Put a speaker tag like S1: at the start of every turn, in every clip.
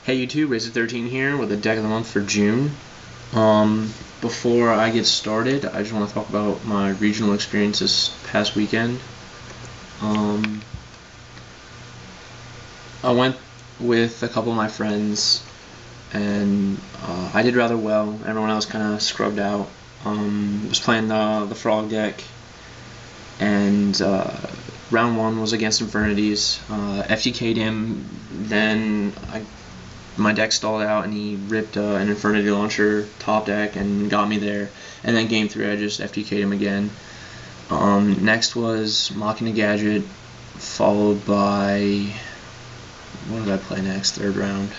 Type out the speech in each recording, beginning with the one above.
S1: Hey YouTube, Rayzer13 here with a deck of the month for June. Before I get started, I just want to talk about my regional experience this past weekend. I went with a couple of my friends, and I did rather well. Everyone else kind of scrubbed out. Was playing the frog deck, and round one was against Infernities. FTK'd him, then my deck stalled out and he ripped an Infernity launcher top deck and got me there. And then game 3 I just FTK'd him again. Next was Mocking a Gadget, followed by, what did I play next? Third round.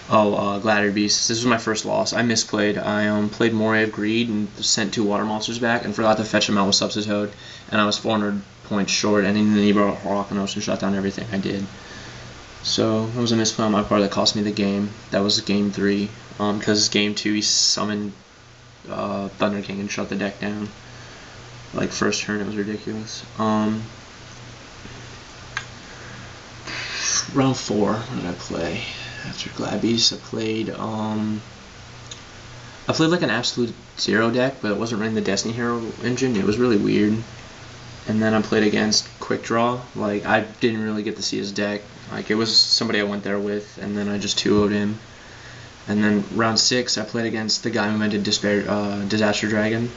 S1: Gladiator Beast. This was my first loss. I misplayed. I played Moray of Greed and sent 2 water monsters back and forgot to fetch them out with Substitute, and I was 400 points short, and then he brought Horokinos and shut down everything I did. So it was a misplay on my part that cost me the game. That was game 3. Because game 2 he summoned Thunder King and shut the deck down. Like first turn, it was ridiculous. Round 4, what did I play? After Glad Beast, I played like an Absolute Zero deck, but it wasn't running the Destiny Hero engine. It was really weird. And then I played against Quick Draw. Like, I didn't really get to see his deck. Like, it was somebody I went there with, and then I just 2-0'd him. And then round 6, I played against the guy who invented Disaster Dragon,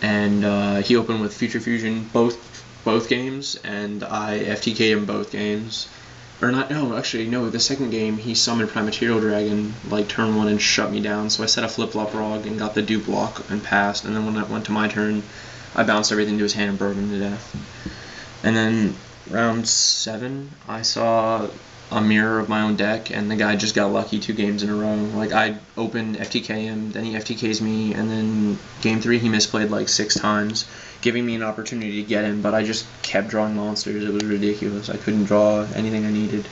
S1: and he opened with Future Fusion both games, and I FTK'd him both games. Or not, no, actually, no, the second game, he summoned Primaterial Dragon, like, turn 1 and shut me down, so I set a flip-flop Rog and got the dupe block and passed, and then when it went to my turn, I bounced everything to his hand and burned him to death. And then round 7, I saw a mirror of my own deck, and the guy just got lucky 2 games in a row. Like, I opened FTK him, then he FTKs me, and then game 3 he misplayed like 6 times, giving me an opportunity to get him, but I just kept drawing monsters. It was ridiculous. I couldn't draw anything I needed.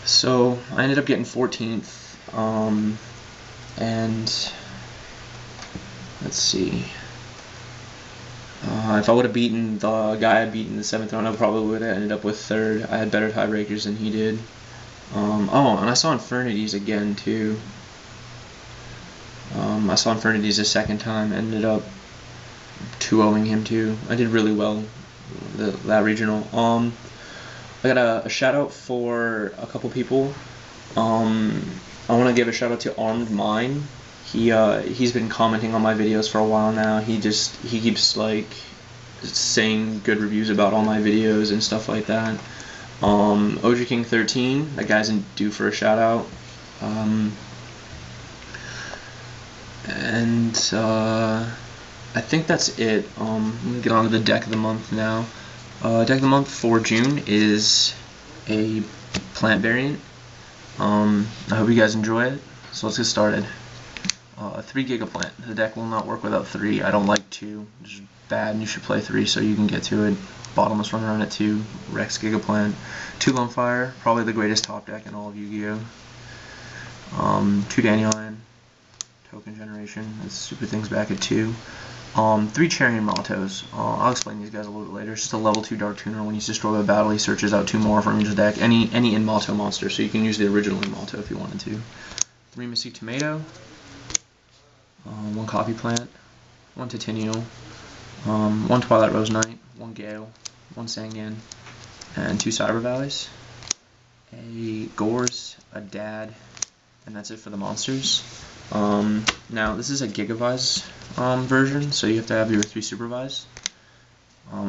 S1: So I ended up getting 14th, and let's see. If I would have beaten the guy I beat in the 7th round, I probably would have ended up with 3rd. I had better tiebreakers than he did. And I saw Infernities again too. I saw Infernities a second time, ended up 2-0ing him too. I did really well that regional. I got a shout out for a couple people. I want to give a shout out to Armed Mine. He's been commenting on my videos for a while now. He keeps like saying good reviews about all my videos and stuff like that. OG King 13, that guy's due for a shout out. I think that's it. I'm gonna get on to the deck of the month now. Deck of the month for June is a plant variant. I hope you guys enjoy it. So let's get started. 3 Gigaplant. The deck will not work without 3. I don't like 2. It's bad, and you should play 3 so you can get to it. Bottomless run around at 2. Rex Gigaplant. 2 Lunefire. Probably the greatest top deck in all of Yu-Gi-Oh! 2 Dandelion. Token generation. That's super things back at 2. 3 Charian Mottos. I'll explain these guys a little bit later. It's just a level 2 Dark Tuner. When he's destroyed by battle, he searches out 2 more from his deck. Any in-Motto monster, so you can use the original in-Motto if you wanted to. 3 Mystic Tomato. 1 Coffee Plant. 1 Titinial. 1 Twilight Rose Knight. 1 Gale. 1 Sangan. And 2 Cyber Valleys. A Gorz. A Dad. And that's it for the monsters. Now this is a Gigavise version, so you have to have your 3 Supervise,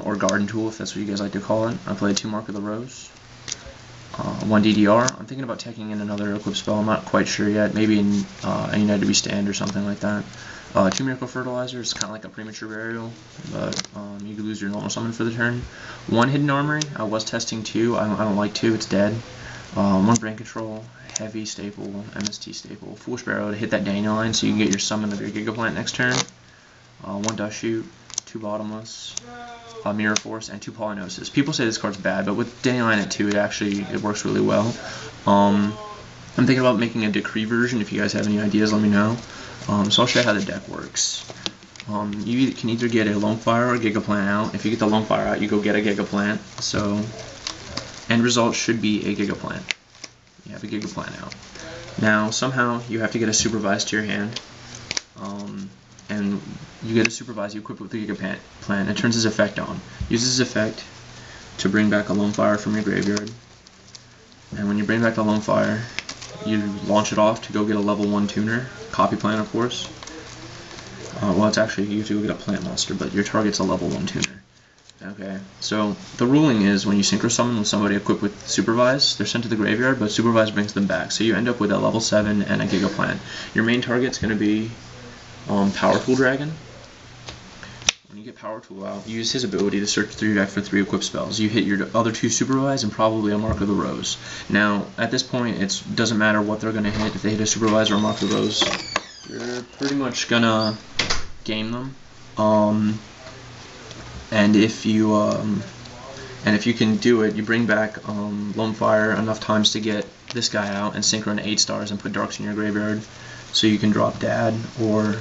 S1: or Garden Tool if that's what you guys like to call it. I played 2 Mark of the Rose, 1 DDR. I'm thinking about taking in another Eclipse spell. I'm not quite sure yet. Maybe in a United We Stand or something like that. 2 Miracle Fertilizer. It's kind of like a Premature Burial, but you could lose your normal summon for the turn. 1 Hidden Armory. I was testing 2. I don't like 2. It's dead. 1 Brain Control. Heavy staple, MST staple, Foolish Barrow to hit that Dandelion so you can get your summon of your Gigaplant next turn. 1 Dust Shoot, 2 Bottomless, Mirror Force, and 2 Polynosis. People say this card's bad, but with Dandelion at 2, it works really well. I'm thinking about making a Decree version. If you guys have any ideas, let me know. So I'll show you how the deck works. You can either get a Lone Fire or a Giga Plant out. If you get the Lone Fire out, you go get a Giga Plant. So, end result should be a Giga Plant. You have a Giga Plant out. Now, somehow, you have to get a Supervise to your hand. And you get a Supervise, you equip it with the Giga Plant. It turns his effect on. Use his effect to bring back a Lone Fire from your graveyard. And when you bring back the Lone Fire, you launch it off to go get a level 1 tuner. Copy Plant, of course. Well, it's actually, you have to go get a Plant Monster, but your target's a level 1 tuner. Okay, so the ruling is when you Synchro Summon with somebody equipped with Supervise, they're sent to the graveyard, but Supervise brings them back. So you end up with a level 7 and a Giga Plant. Your main target's going to be Power Tool Dragon. When you get Power Tool out, you use his ability to search through your deck for 3 equipped spells. You hit your other 2 Supervise and probably a Mark of the Rose. Now, at this point, it doesn't matter what they're going to hit. If they hit a Supervise or a Mark of the Rose, you're pretty much going to game them. And if you can do it, you bring back Lone Fire enough times to get this guy out and synchro into 8 stars and put Darks in your graveyard, so you can drop Dad or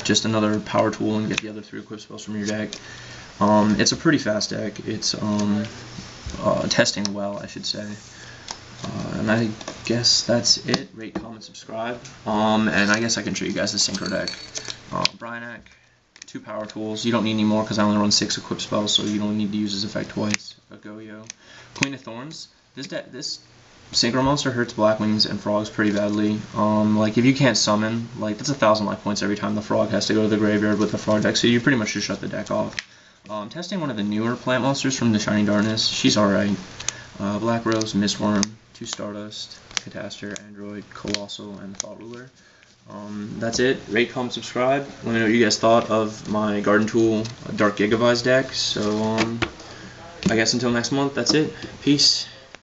S1: just another Power Tool and get the other 3 equipped spells from your deck. It's a pretty fast deck. It's testing well, I should say. And I guess that's it. Rate, comment, subscribe. And I guess I can show you guys the synchro deck. Bryanak, 2 Power Tools. You don't need any more because I only run 6 equipped spells, so you don't need to use his effect twice. A Goyo. Queen of Thorns. This Synchro monster hurts Blackwings and Frogs pretty badly. Like, if you can't summon, like, that's 1,000 life points every time the Frog has to go to the graveyard with the Frog deck, so you pretty much just shut the deck off. Testing one of the newer plant monsters from the Shining Darkness. She's alright. Black Rose, Mistworm, 2 Stardust, Catastor, Android, Colossal, and Thought Ruler. That's it. Rate, comment, subscribe. Let me know what you guys thought of my Garden Tool Dark Gigavise deck. So, I guess until next month, that's it. Peace.